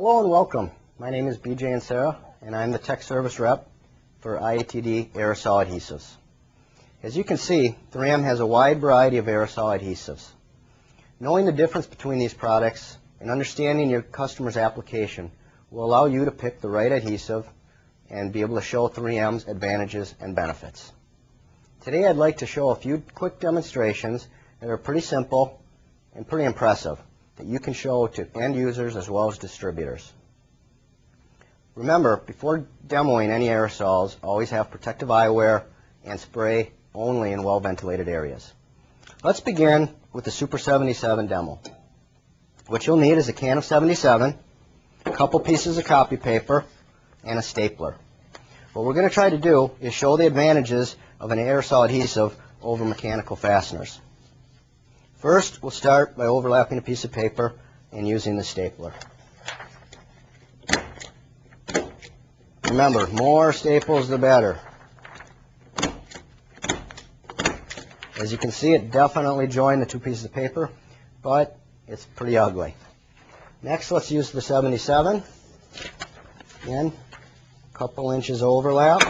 Hello and welcome. My name is BJ and Sarah, and I'm the tech service rep for IATD aerosol adhesives. As you can see, 3M has a wide variety of aerosol adhesives. Knowing the difference between these products and understanding your customer's application will allow you to pick the right adhesive and be able to show 3M's advantages and benefits. Today I'd like to show a few quick demonstrations that are pretty simple and pretty impressive that you can show to end users as well as distributors. Remember, before demoing any aerosols, always have protective eyewear and spray only in well-ventilated areas. Let's begin with the Super 77 demo. What you'll need is a can of 77, a couple pieces of copy paper, and a stapler. What we're going to try to do is show the advantages of an aerosol adhesive over mechanical fasteners. First, we'll start by overlapping a piece of paper and using the stapler. Remember, more staples the better. As you can see, it definitely joined the two pieces of paper, but it's pretty ugly. Next, let's use the 77. Again, a couple inches overlap.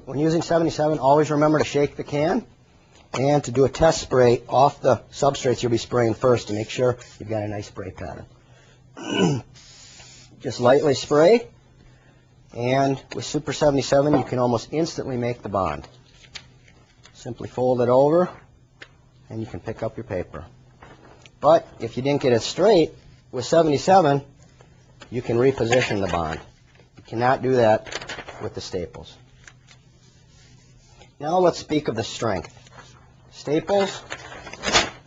When using 77, always remember to shake the can and to do a test spray off the substrates you'll be spraying first to make sure you've got a nice spray pattern. Just lightly spray, and with Super 77 you can almost instantly make the bond. Simply fold it over and you can pick up your paper. But if you didn't get it straight, with 77 you can reposition the bond. You cannot do that with the staples. Now let's speak of the strength. Staples,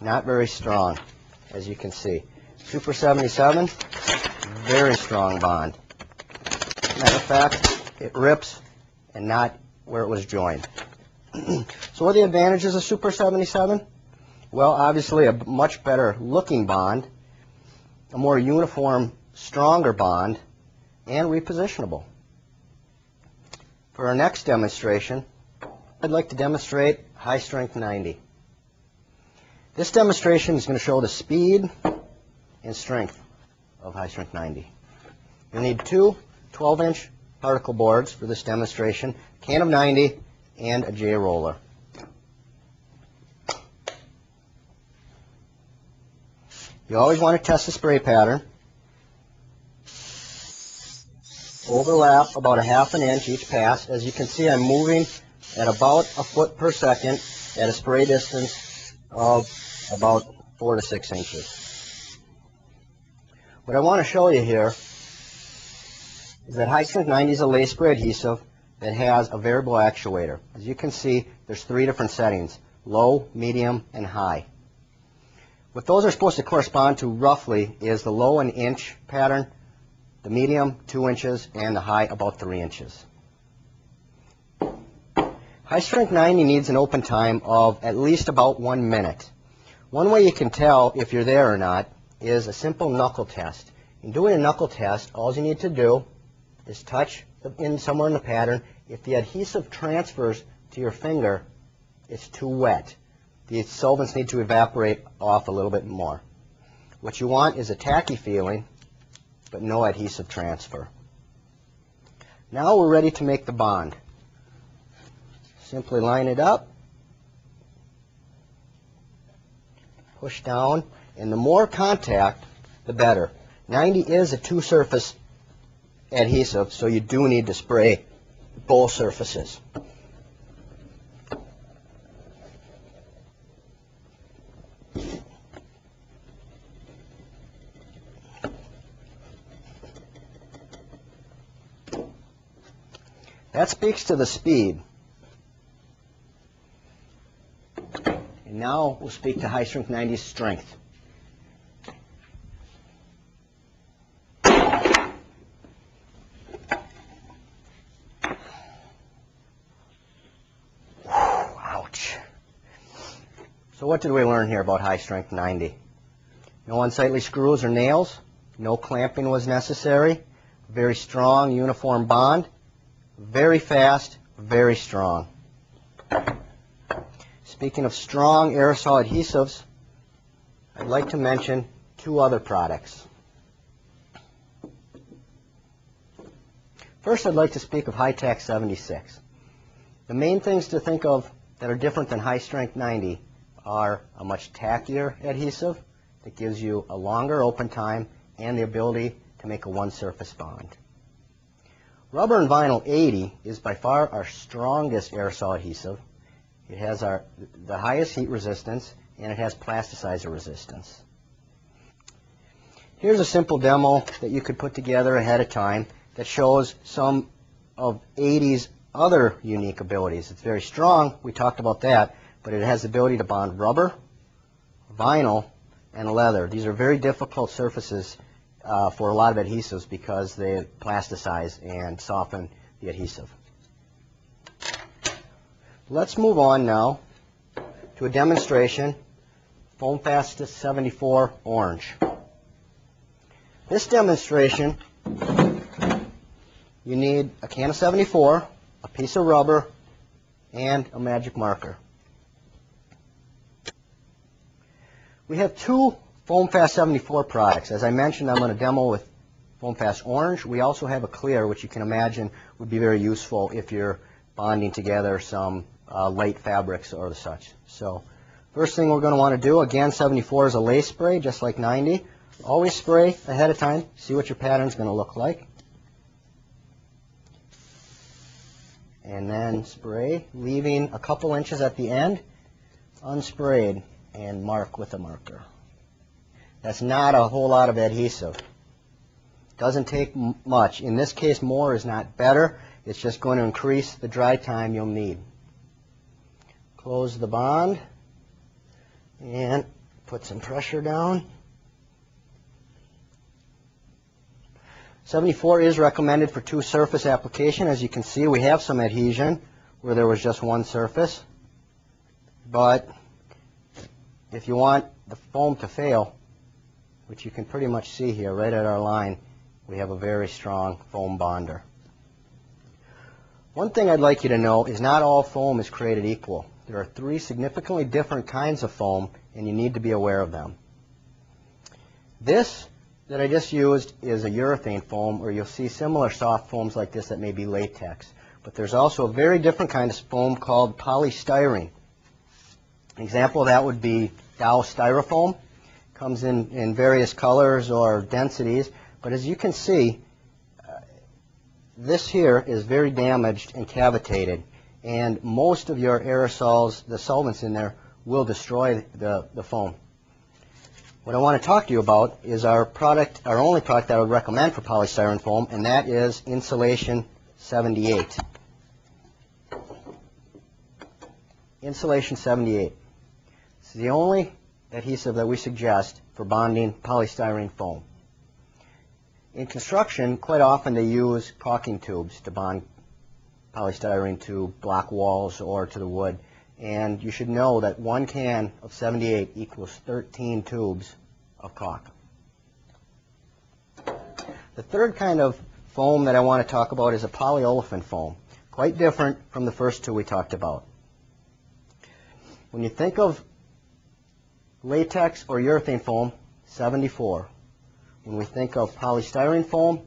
not very strong, as you can see. Super 77, very strong bond. Matter of fact, it rips and not where it was joined. So what are the advantages of Super 77? Well, obviously a much better looking bond, a more uniform, stronger bond, and repositionable. For our next demonstration, I'd like to demonstrate High Strength 90. This demonstration is going to show the speed and strength of High Strength 90. You'll need two 12-inch particle boards for this demonstration, a can of 90, and a J roller. You always want to test the spray pattern. Overlap about a ½ inch each pass. As you can see, I'm moving at about a foot per second at a spray distance of about 4 to 6 inches. What I want to show you here is that High Strength 90 is a lay spray adhesive that has a variable actuator. As you can see, there's 3 different settings: low, medium, and high. What those are supposed to correspond to roughly is the low an inch pattern, the medium 2 inches, and the high about 3 inches. High Strength 90 needs an open time of at least about 1 minute. One way you can tell if you're there or not is a simple knuckle test. In doing a knuckle test, all you need to do is touch somewhere in the pattern. If the adhesive transfers to your finger, it's too wet. The solvents need to evaporate off a little bit more. What you want is a tacky feeling, but no adhesive transfer. Now we're ready to make the bond. Simply line it up, push down, and the more contact, the better. 90 is a two-surface adhesive, so you do need to spray both surfaces. That speaks to the speed. And now we'll speak to High Strength 90's strength. Ouch. So what did we learn here about High Strength 90? No unsightly screws or nails. No clamping was necessary. Very strong, uniform bond. Very fast, very strong. Speaking of strong aerosol adhesives, I'd like to mention two other products. First, I'd like to speak of High-Tack 76. The main things to think of that are different than High Strength 90 are a much tackier adhesive that gives you a longer open time and the ability to make a one-surface bond. Rubber and Vinyl 80 is by far our strongest aerosol adhesive. It has the highest heat resistance, and it has plasticizer resistance. Here's a simple demo that you could put together ahead of time that shows some of 80's other unique abilities. It's very strong, we talked about that, but it has the ability to bond rubber, vinyl, and leather. These are very difficult surfaces for a lot of adhesives because they plasticize and soften the adhesive. Let's move on now to a demonstration, Foam Fast 74 Orange. This demonstration, you need a can of 74, a piece of rubber, and a magic marker. We have two Foam Fast 74 products. As I mentioned, I'm going to demo with Foam Fast Orange. We also have a clear, which you can imagine would be very useful if you're bonding together some light fabrics or the such. So first thing we're going to want to do, again, 74 is a lace spray, just like 90. Always spray ahead of time. See what your pattern's going to look like. And then spray, leaving a couple inches at the end, unsprayed, and mark with a marker. That's not a whole lot of adhesive. Doesn't take much. In this case, more is not better. It's just going to increase the dry time you'll need. Close the bond and put some pressure down. 74 is recommended for two surface application. As you can see, we have some adhesion where there was just one surface. But if you want the foam to fail, which you can pretty much see here right at our line, we have a very strong foam bonder. One thing I'd like you to know is not all foam is created equal. There are three significantly different kinds of foam, and you need to be aware of them. This that I just used is a urethane foam, or you'll see similar soft foams like this that may be latex. But there's also a very different kind of foam called polystyrene. An example of that would be Dow styrofoam. Comes in various colors or densities, but as you can see, this here is very damaged and cavitated, and most of your aerosols, the solvents in there, will destroy the foam. What I want to talk to you about is our only product that I would recommend for polystyrene foam, and that is Insulation 78. Insulation 78. It's the only adhesive that we suggest for bonding polystyrene foam. In construction, quite often they use caulking tubes to bond polystyrene to block walls or to the wood. And you should know that 1 can of 78 equals 13 tubes of caulk. The third kind of foam that I want to talk about is a polyolefin foam. Quite different from the first two we talked about. When you think of latex or urethane foam, 74. When we think of polystyrene foam,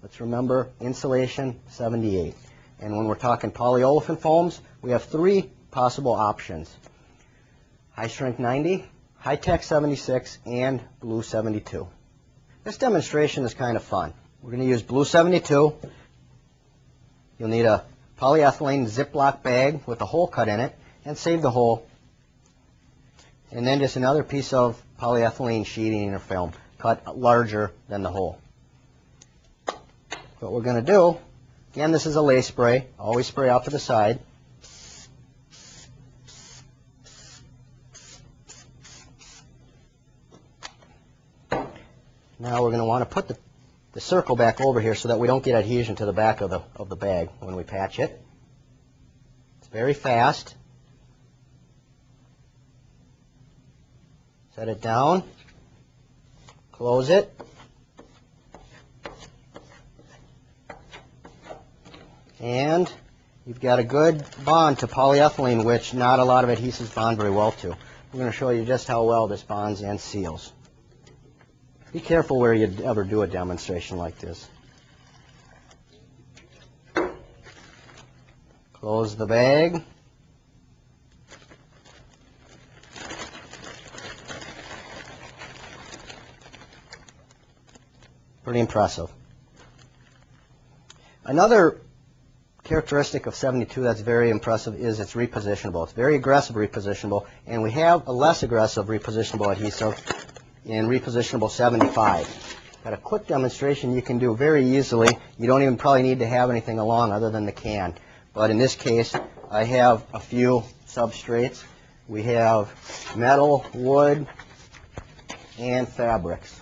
let's remember Insulation 78. And when we're talking polyolefin foams, we have three possible options: High Strength 90, High-Tech 76, and Blue 72. This demonstration is kind of fun. We're going to use Blue 72. You'll need a polyethylene Ziploc bag with a hole cut in it, and save the hole. And then just another piece of polyethylene sheeting or film, cut larger than the hole. What we're going to do, again, this is a lace spray. Always spray out to the side. Now we're going to want to put the circle back over here so that we don't get adhesion to the back of the bag when we patch it. It's very fast. Set it down. Close it. And you've got a good bond to polyethylene, which not a lot of adhesives bond very well to. We're going to show you just how well this bonds and seals. Be careful where you ever do a demonstration like this. Close the bag. Pretty impressive. Another characteristic of 72 that's very impressive is it's repositionable. It's very aggressive repositionable, and we have a less aggressive repositionable adhesive in repositionable 75. Got a quick demonstration you can do very easily. You don't even probably need to have anything along other than the can. But in this case, I have a few substrates. We have metal, wood, and fabrics.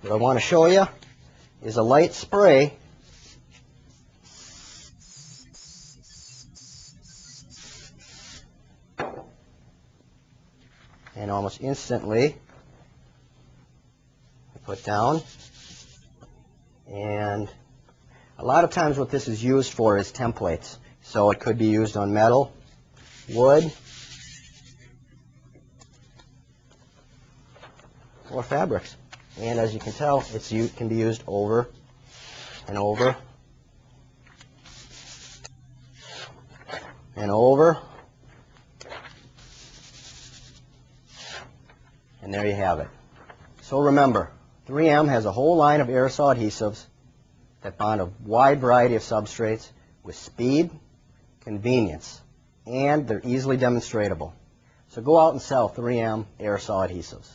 What I want to show you is a light spray and almost instantly I put down, and a lot of times what this is used for is templates. So it could be used on metal, wood, or fabrics. And as you can tell, it can be used over and over and over. And there you have it. So remember, 3M has a whole line of aerosol adhesives that bond a wide variety of substrates with speed, convenience, and they're easily demonstratable. So go out and sell 3M aerosol adhesives.